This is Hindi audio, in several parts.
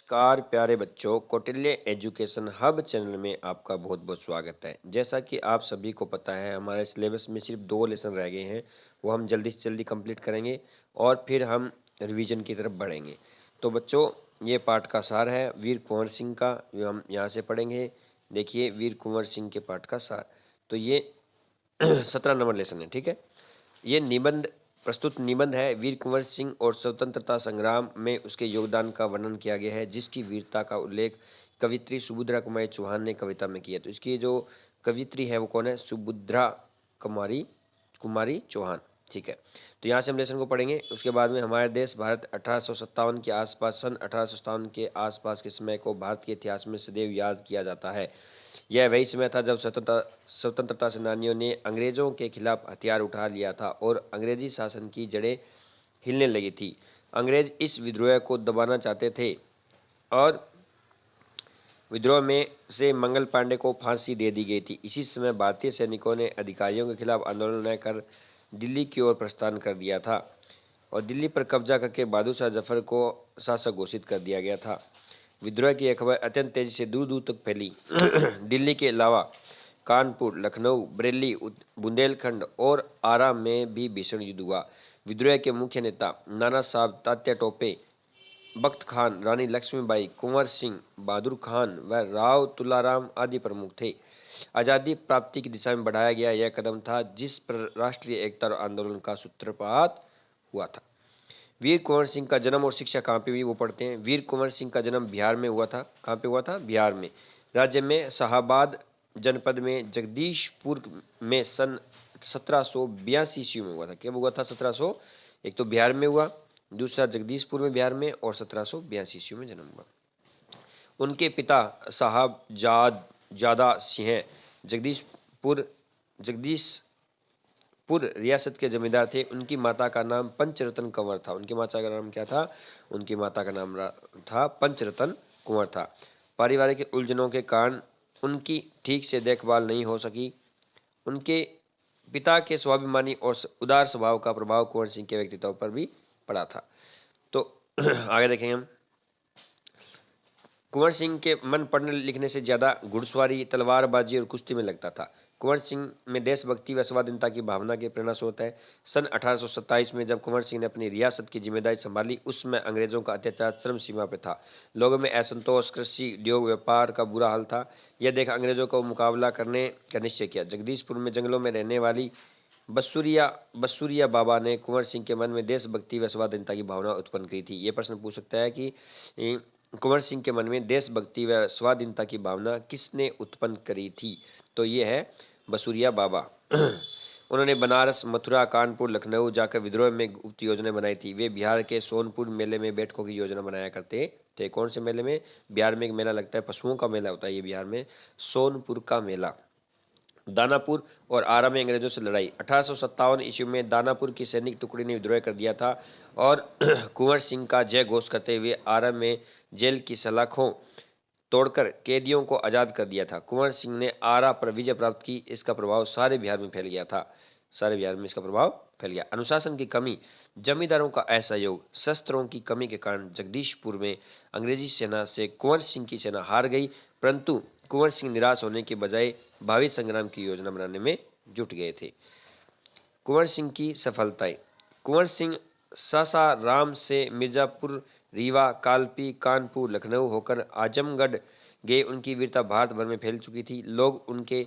नमस्कार प्यारे बच्चों, कौटिल्य एजुकेशन हब चैनल में आपका बहुत बहुत स्वागत है। जैसा कि आप सभी को पता है, हमारे सिलेबस में सिर्फ 2 लेसन रह गए हैं। वो हम जल्दी से जल्दी कंप्लीट करेंगे और फिर हम रिवीजन की तरफ बढ़ेंगे। तो बच्चों, ये पाठ का सार है वीर कुंवर सिंह का, जो हम यहाँ से पढ़ेंगे। देखिए, वीर कुंवर सिंह के पाठ का सार। तो ये 17 नंबर लेसन है, ठीक है। ये निबंध प्रस्तुत निबंध है वीर कुंवर सिंह और स्वतंत्रता संग्राम में उसके योगदान का वर्णन किया गया है, जिसकी वीरता का उल्लेख कवित्री सुभद्रा कुमारी चौहान ने कविता में किया। तो इसकी जो कवित्री है वो कौन है? सुभद्रा कुमारी कुमारी चौहान, ठीक है। तो यहाँ से हम लेसन को पढ़ेंगे। उसके बाद में हमारे देश भारत 1857 के आसपास, सन 1857 के आसपास के समय को भारत के इतिहास में सदैव याद किया जाता है। यह वही समय था जब स्वतंत्रता सेनानियों ने अंग्रेजों के खिलाफ हथियार उठा लिया था और अंग्रेजी शासन की जड़ें हिलने लगी थी। अंग्रेज इस विद्रोह को दबाना चाहते थे और विद्रोह में से मंगल पांडे को फांसी दे दी गई थी। इसी समय भारतीय सैनिकों ने अधिकारियों के खिलाफ आंदोलन न कर दिल्ली की ओर प्रस्थान कर दिया था और दिल्ली पर कब्जा करके बहादुर शाह जफर को शासक घोषित कर दिया गया था। विद्रोह की यह खबर अत्यंत तेजी से दूर दूर तक फैली। दिल्ली के अलावा कानपुर, लखनऊ, बरेली, बुंदेलखंड और आरा में भी भीषण युद्ध हुआ। विद्रोह के मुख्य नेता नाना साहब तात्या टोपे, बख्त खान, रानी लक्ष्मीबाई, कुंवर सिंह, बहादुर खान व राव तुलाराम आदि प्रमुख थे। आज़ादी प्राप्ति की दिशा में बढ़ाया गया यह कदम था जिस पर राष्ट्रीय एकता और आंदोलन का सूत्रपात हुआ था। वीर कुंवर सिंह का जन्म और शिक्षा कहाँ पे हुई वो पढ़ते हैं। वीर कुंवर सिंह का जन्म बिहार में हुआ था। कहाँ पे हुआ था? बिहार में। राज्य में शाहाबाद जनपद में जगदीशपुर में सन 1782 ईस्वी में हुआ था। क्या हुआ था? 1700, एक तो बिहार में हुआ, दूसरा जगदीशपुर में बिहार में, और 1782 ईस्वी में जन्म हुआ। उनके पिता साहब जादा सिंह जगदीशपुर रियासत के जमींदार थे। उनकी माता का नाम पंचरतन कंवर था। उनकी माता का नाम क्या था? उनकी माता का नाम था पंचरतन कुंवर था। पारिवारिक उलझनों के कारण उनकी ठीक से देखभाल नहीं हो सकी। उनके पिता के स्वाभिमानी और उदार स्वभाव का प्रभाव कुंवर सिंह के व्यक्तित्व पर भी पड़ा था। तो आगे देखेंगे हम। कुंवर सिंह के मन पढ़ने लिखने से ज्यादा घुड़सवारी, तलवारबाजी और कुश्ती में लगता था। कुंवर सिंह में देशभक्ति व स्वाधीनता की भावना के प्रेरणा स्रोत है। सन 1827 में जब कुंवर सिंह ने अपनी रियासत की जिम्मेदारी संभाली, उस समय अंग्रेजों का अत्याचार चरम सीमा पर था। लोगों में असंतोष, कृषि, उद्योग, व्यापार का बुरा हाल था। यह देख अंग्रेजों को मुकाबला करने का निश्चय किया। जगदीशपुर में जंगलों में रहने वाली बसूरिया बाबा ने कुंवर सिंह के मन में देशभक्ति व स्वाधीनता की भावना उत्पन्न की थी। ये प्रश्न पूछ सकता है कि कुंवर सिंह के मन में देशभक्ति व स्वाधीनता की भावना किसने उत्पन्न करी थी? तो ये है बसूरिया बाबा। उन्होंने बनारस, मथुरा, कानपुर, लखनऊ जाकर विद्रोह में गुप्त योजना बनाई थी। वे बिहार के सोनपुर मेले में बैठकों की योजना बनाया करते थे। कौन से मेले में? बिहार में एक मेला लगता है, पशुओं का मेला होता है ये बिहार में, सोनपुर का मेला। दानापुर और आरा में अंग्रेजों से लड़ाई। 1857 ईस्वी में दानापुर की सैनिक टुकड़ी ने विद्रोह कर दिया था और कुंवर सिंह का जय घोष करते हुए आरा में जेल की सलाखों तोड़कर कैदियों को आजाद कर दिया था। कुंवर सिंह ने आरा पर विजय प्राप्त की। इसका प्रभाव सारे बिहार में फैल गया था। सारे बिहार में इसका प्रभाव फैल गया। अनुशासन की कमी, जमींदारों का असहयोग, शस्त्रों की कमी के कारण जगदीशपुर में अंग्रेजी सेना से कुंवर सिंह की सेना हार गई, परंतु कुंवर सिंह निराश होने के बजाय भावी संग्राम की योजना बनाने में जुट गए थे। कुंवर सिंह की सफलताएं। कुंवर सिंह सासाराम से मिर्जापुर, रीवा, कालपी, कानपुर, लखनऊ होकर आजमगढ़ गए। उनकी वीरता भारत भर में फैल चुकी थी। लोग उनके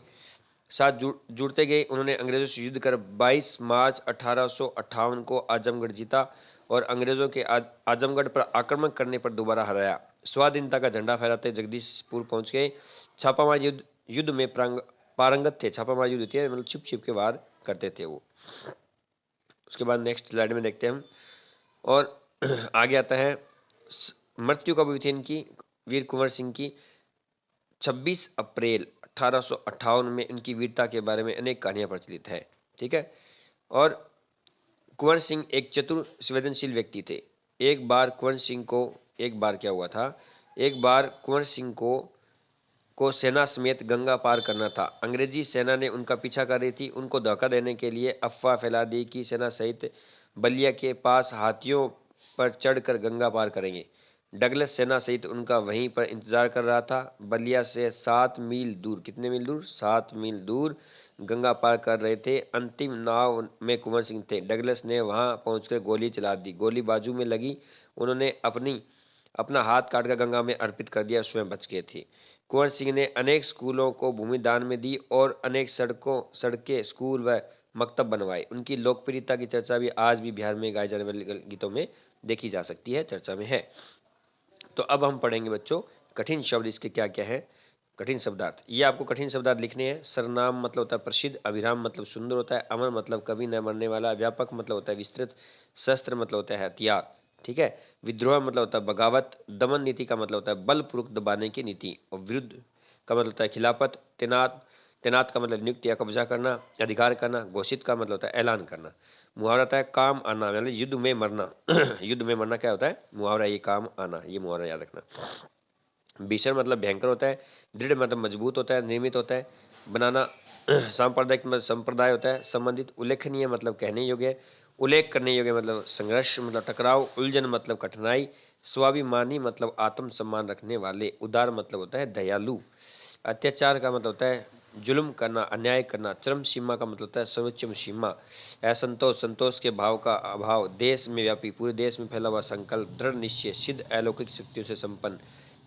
साथ जुड़ते गए। उन्होंने अंग्रेजों से युद्ध कर 22 मार्च 1858 को आजमगढ़ जीता और अंग्रेजों के आजमगढ़ पर आक्रमण करने पर दोबारा हराया। स्वाधीनता का झंडा फहराते जगदीशपुर पहुंच गए। छापामार युद्ध में पारंगत थे। छापामार युद्ध होती है, मतलब छिप छिप के वार करते थे वो। उसके बाद नेक्स्ट स्लाइड में देखते हैं हम। और आगे आता है मृत्यु कब हुई थी इनकी, वीर कुंवर सिंह की? 26 अप्रैल 1858 में। इनकी वीरता के बारे में अनेक कहानियां प्रचलित है, ठीक है। और कुंवर सिंह एक चतुर संवेदनशील व्यक्ति थे। एक बार क्या हुआ था, एक बार कुंवर सिंह को सेना समेत गंगा पार करना था। अंग्रेजी सेना ने उनका पीछा कर रही थी। उनको धोखा देने के लिए अफवाह फैला दी कि सेना सहित बलिया के पास हाथियों पर चढ़कर गंगा पार करेंगे। डगलस सेना सहित उनका वहीं पर इंतजार कर रहा था। बलिया से 7 मील दूर, कितने मील दूर? 7 मील दूर गंगा पार कर रहे थे। अंतिम नाव में कुंवर सिंह थे। डगलस ने वहां पहुंचकर गोली चला दी। गोली बाजू में लगी। उन्होंने अपना हाथ काटकर गंगा में अर्पित कर दिया, स्वयं बच गए थे। कुंवर सिंह ने अनेक स्कूलों को भूमि दान में दी और अनेक सड़कें, स्कूल व मकतब बनवाए। उनकी लोकप्रियता की चर्चा भी आज भी बिहार में गाए जाने वाले गीतों में देखी जा सकती है, चर्चा में है। तो अब हम पढ़ेंगे बच्चों कठिन शब्द, इसके क्या क्या है। कठिन शब्दार्थ, ये आपको कठिन शब्दार्थ लिखने हैं। सरनाम मतलब होता है प्रसिद्ध, अभिराम मतलब सुंदर होता है, अमर मतलब कभी न मरने वाला, व्यापक मतलब होता है विस्तृत, शस्त्र मतलब होता है हथियार, ठीक है। विद्रोह मतलब होता है बगावत, दमन नीति का मतलब होता है बलपूर्वक दबाने की नीति, और विरुद्ध का मतलब होता है खिलाफत, तैनात का मतलब नियुक्त या कब्जा करना, अधिकार करना, घोषित का मतलब होता है ऐलान करना। मुहावरा होता है काम आना, मतलब युद्ध में मरना। युद्ध में मरना क्या होता है? मुहावरा, ये काम आना, ये मुहावरा याद रखना। भीषण मतलब भयंकर होता है। दृढ़ मतलब मजबूत होता है, निर्मित होता है, बनाना। सांप्रदायिक मतलब संप्रदाय होता है, संबंधित। उल्लेखनीय मतलब कहने योग्य, उल्लेख करने योग्य मतलब संघर्ष मतलब टकराव, उलझन मतलब कठिनाई, स्वाभिमानी मतलब आत्म सम्मान रखने वाले, उदार मतलब होता है दयालु। अत्याचार का मतलब होता है जुल्म करना, अन्याय करना। चरम सीमा का मतलब होता है सर्वोच्च सीमा। असंतोष, संतोष के भाव का अभाव। देश में व्यापी, पूरे देश में फैला हुआ संकल्प। दृढ़ निश्चय, सिद्ध अलौकिक शक्तियों से संपन्न।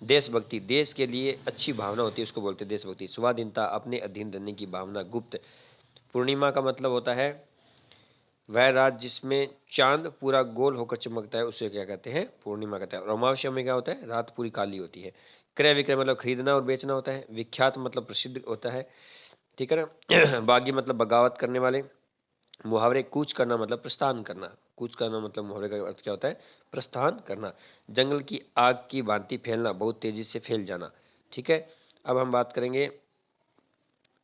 देशभक्ति, देश के लिए अच्छी भावना होती है, उसको बोलते हैं देशभक्ति। स्वाधीनता, अपने अधीन रहने की भावना। गुप्त। पूर्णिमा का मतलब होता है वह रात जिसमें चांद पूरा गोल होकर चमकता है, उसे क्या कहते हैं? पूर्णिमा कहते हैं। और अमावस्या में क्या होता है? रात पूरी काली होती है। क्रय विक्रय मतलब खरीदना और बेचना होता है। विख्यात मतलब प्रसिद्ध होता है, ठीक है ना। बागी मतलब बगावत करने वाले। मुहावरे, कूच करना मतलब प्रस्थान करना। कूच करना मतलब मुहावरे का अर्थ क्या होता है? प्रस्थान करना। जंगल की आग की भांति फैलना, बहुत तेजी से फैल जाना, ठीक है। अब हम बात करेंगे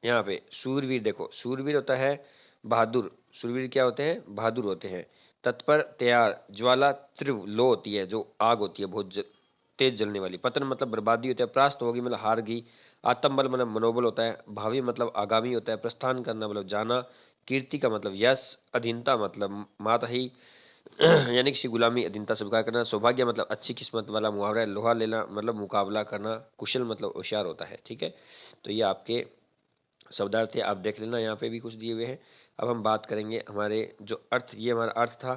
यहाँ पे सूरवीर। देखो, सूरवीर होता है बहादुर। सूरवीर क्या होते हैं? बहादुर होते हैं। तत्पर, तैयार। ज्वाला तीव्र लो होती है, जो आग होती है बहुत तेज जलने वाली। पतन मतलब बर्बादी होता है। परास्त होगी मतलब हार गई। आत्मबल मतलब मनोबल होता है। भावी मतलब आगामी होता है। प्रस्थान करना मतलब जाना। कीर्ति का मतलब यश। अधीनता मतलब मातही, यानी किसी गुलामी, अधीनता स्वीकार करना। सौभाग्य मतलब अच्छी किस्मत वाला मुहावरा है। लोहा लेना मतलब मुकाबला करना। कुशल मतलब होशियार होता है, ठीक है। तो ये आपके शब्दार्थ है, आप देख लेना, यहाँ पे भी कुछ दिए हुए हैं। अब हम बात करेंगे हमारे जो अर्थ, ये हमारा अर्थ था,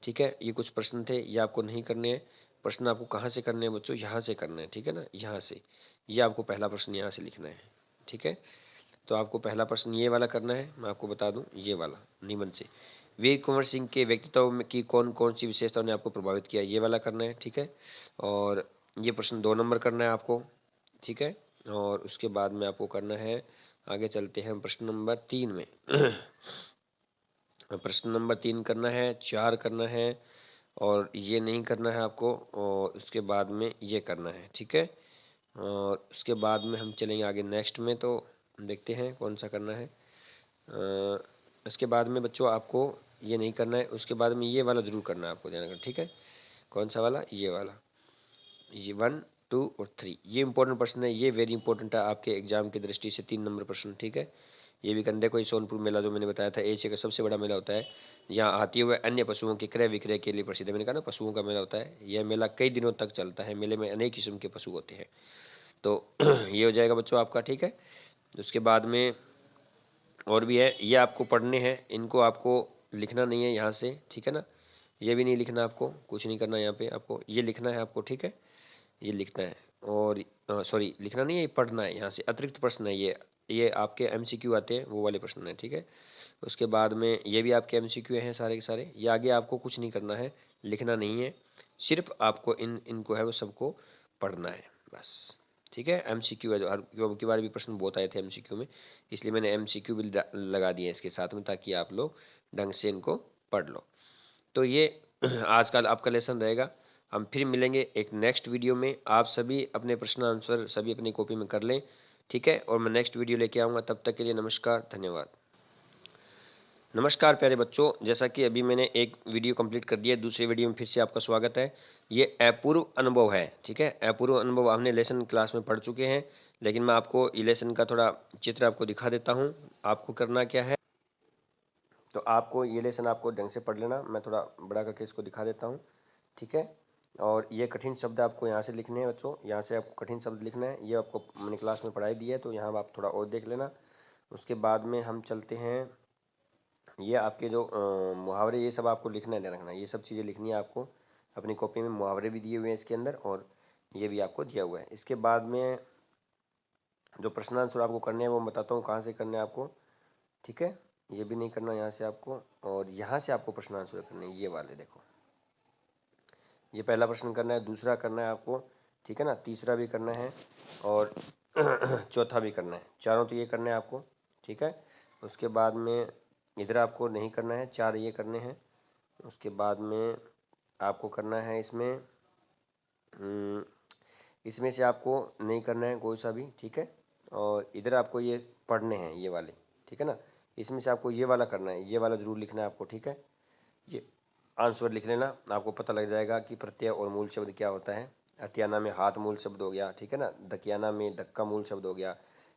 ठीक है। ये कुछ प्रश्न थे, ये आपको नहीं करने हैं। प्रश्न आपको कहाँ से करने हैं बच्चों? यहाँ से करना है, ठीक है ना, यहाँ से। ये आपको पहला प्रश्न यहाँ से लिखना है, ठीक है। तो आपको पहला प्रश्न ये वाला करना है, मैं आपको बता दूं, ये वाला निबंध से। वीर कुंवर सिंह के व्यक्तित्व में की कौन कौन सी विशेषताओं ने आपको प्रभावित किया, ये वाला करना है, ठीक है। और ये प्रश्न 2 नंबर करना है आपको, ठीक है। और उसके बाद में आपको करना है, आगे चलते हैं प्रश्न नंबर 3 में। प्रश्न नंबर 3 करना है, 4 करना है, और ये नहीं करना है आपको। और उसके बाद में ये करना है, ठीक है। और उसके बाद में हम चलेंगे आगे नेक्स्ट में, तो देखते हैं कौन सा करना है। उसके बाद में बच्चों आपको ये नहीं करना है, उसके बाद में ये वाला जरूर करना है आपको, ध्यान रखना, ठीक है। कौन सा वाला? ये वाला। ये 1, 2 और 3 ये इंपॉर्टेंट प्रश्न है, ये वेरी इंपॉर्टेंट है आपके एग्जाम की दृष्टि से। 3 नंबर प्रश्न, ठीक है। ये भी कंधे कोई सोनपुर मेला, जो मैंने बताया था, एशिया का सबसे बड़ा मेला होता है। यहाँ आती हुए अन्य पशुओं के क्रय विक्रय के लिए प्रसिद्ध है। मैंने कहा ना, पशुओं का मेला होता है। यह मेला कई दिनों तक चलता है। मेले में अनेक किस्म के पशु होते हैं। तो ये हो जाएगा बच्चों आपका, ठीक है। उसके बाद में और भी है, ये आपको पढ़ने हैं, इनको आपको लिखना नहीं है यहाँ से, ठीक है ना। ये भी नहीं लिखना आपको, कुछ नहीं करना यहाँ पे आपको, ये लिखना है आपको, ठीक है। ये लिखना है, और सॉरी, लिखना नहीं है, ये पढ़ना है। यहाँ से अतिरिक्त प्रश्न है ये आपके एमसीक्यू आते हैं, वो वाले प्रश्न हैं, ठीक है। उसके बाद में ये भी आपके एमसीक्यू हैं सारे के सारे। ये आगे आपको कुछ नहीं करना है, लिखना नहीं है, सिर्फ आपको इनको है वो सबको पढ़ना है बस, ठीक है। एमसीक्यू है, जो हर की बार भी प्रश्न बहुत आए थे एमसीक्यू में, इसलिए मैंने एमसीक्यू भी लगा दिए इसके साथ में, ताकि आप लोग ढंग से इनको पढ़ लो। तो ये आज का आपका लेसन रहेगा। हम फिर मिलेंगे एक नेक्स्ट वीडियो में। आप सभी अपने प्रश्न आंसर सभी अपनी कॉपी में कर लें, ठीक है। और मैं नेक्स्ट वीडियो लेके आऊँगा, तब तक के लिए नमस्कार, धन्यवाद। नमस्कार प्यारे बच्चों, जैसा कि अभी मैंने एक वीडियो कंप्लीट कर दिया है, दूसरे वीडियो में फिर से आपका स्वागत है। ये अपूर्व अनुभव है, ठीक है। अपूर्व अनुभव हमने लेसन क्लास में पढ़ चुके हैं, लेकिन मैं आपको ये लेसन का थोड़ा चित्र आपको दिखा देता हूँ। आपको करना क्या है, तो आपको ये लेसन आपको ढंग से पढ़ लेना। मैं थोड़ा बड़ा करके इसको दिखा देता हूँ, ठीक है। और ये कठिन शब्द आपको यहाँ से लिखने हैं बच्चों, यहाँ से आपको कठिन शब्द लिखना है। ये आपको मैंने क्लास में पढ़ाई दी है, तो यहाँ आप थोड़ा और देख लेना। उसके बाद में हम चलते हैं, ये आपके जो मुहावरे, ये सब आपको लिखना है, ध्यान रखना, ये सब चीज़ें लिखनी है आपको अपनी कॉपी में। मुहावरे भी दिए हुए हैं इसके अंदर और ये भी आपको दिया हुआ है। इसके बाद में जो प्रश्नांतर आपको करने हैं वो मैं बताता हूँ कहाँ से करने हैं आपको, ठीक है। ये भी नहीं करना यहाँ से आपको, और यहाँ से आपको प्रश्नांतर करने हैं, ये वाले देखो, ये पहला प्रश्न करना है, दूसरा करना है आपको, ठीक है ना, तीसरा भी करना है और चौथा भी करना है। चारों तो ये करने हैं आपको, ठीक है। उसके बाद में इधर आपको नहीं करना है, 4 ये करने हैं। उसके बाद में आपको करना है इसमें से आपको नहीं करना है कोई सा भी, ठीक है। और इधर आपको ये पढ़ने हैं ये वाले, ठीक है ना। इसमें से आपको ये वाला करना है, ये वाला ज़रूर लिखना है आपको, ठीक है। ये आंसर लिख लेना, आपको पता लग जाएगा कि प्रत्यय और मूल शब्द क्या होता है। हथियाना में हाथ मूल शब्द हो गया, ठीक है ना। धकियाना में धक्का मूल शब्द हो गया।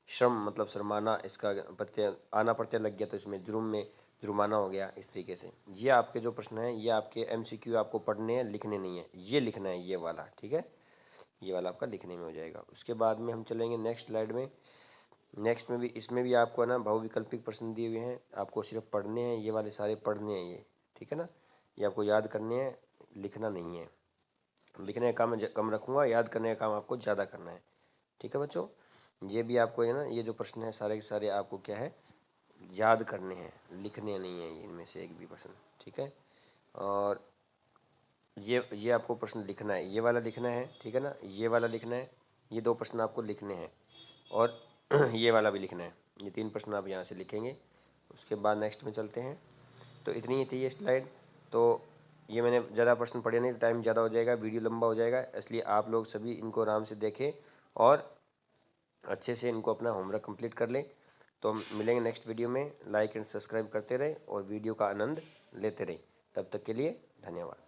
श्रम मतलब शर्माना, इसका प्रत्यय आना प्रत्यय लग गया तो इसमें जुर्म में जुर्माना हो गया। इस तरीके से ये आपके जो प्रश्न हैं ये आपके MCQ आपको पढ़ने हैं, लिखने नहीं है। ये लिखना है ये वाला, ठीक है, ये वाला आपका लिखने में हो जाएगा। उसके बाद में हम चलेंगे नेक्स्ट स्लाइड में। नेक्स्ट में भी, इसमें भी आपको है ना बहुविकल्पिक प्रश्न दिए हुए हैं, आपको सिर्फ पढ़ने हैं, ये वाले सारे पढ़ने हैं ये, ठीक है ना। ये आपको याद करने हैं, लिखना नहीं है। लिखने का काम कम रखूँगा, याद करने का काम आपको ज़्यादा करना है, ठीक है बच्चों। ये भी आपको है ना, ये जो प्रश्न है सारे के सारे आपको क्या है, याद करने हैं, लिखने नहीं है इनमें से एक भी प्रश्न, ठीक है। और ये आपको प्रश्न लिखना है, ये वाला लिखना है, ठीक है ना, ये वाला लिखना है, ये 2 प्रश्न आपको लिखने हैं और ये वाला भी लिखना है। ये 3 प्रश्न आप यहाँ से लिखेंगे। उसके बाद नेक्स्ट में चलते हैं। तो इतनी ही थी ये स्लाइड। तो ये मैंने ज़्यादा प्रश्न पढ़े नहीं, टाइम ज़्यादा हो जाएगा, वीडियो लंबा हो जाएगा, इसलिए आप लोग सभी इनको आराम से देखें और अच्छे से इनको अपना होमवर्क कंप्लीट कर लें। तो हम मिलेंगे नेक्स्ट वीडियो में। लाइक एंड सब्सक्राइब करते रहें और वीडियो का आनंद लेते रहें। तब तक के लिए धन्यवाद।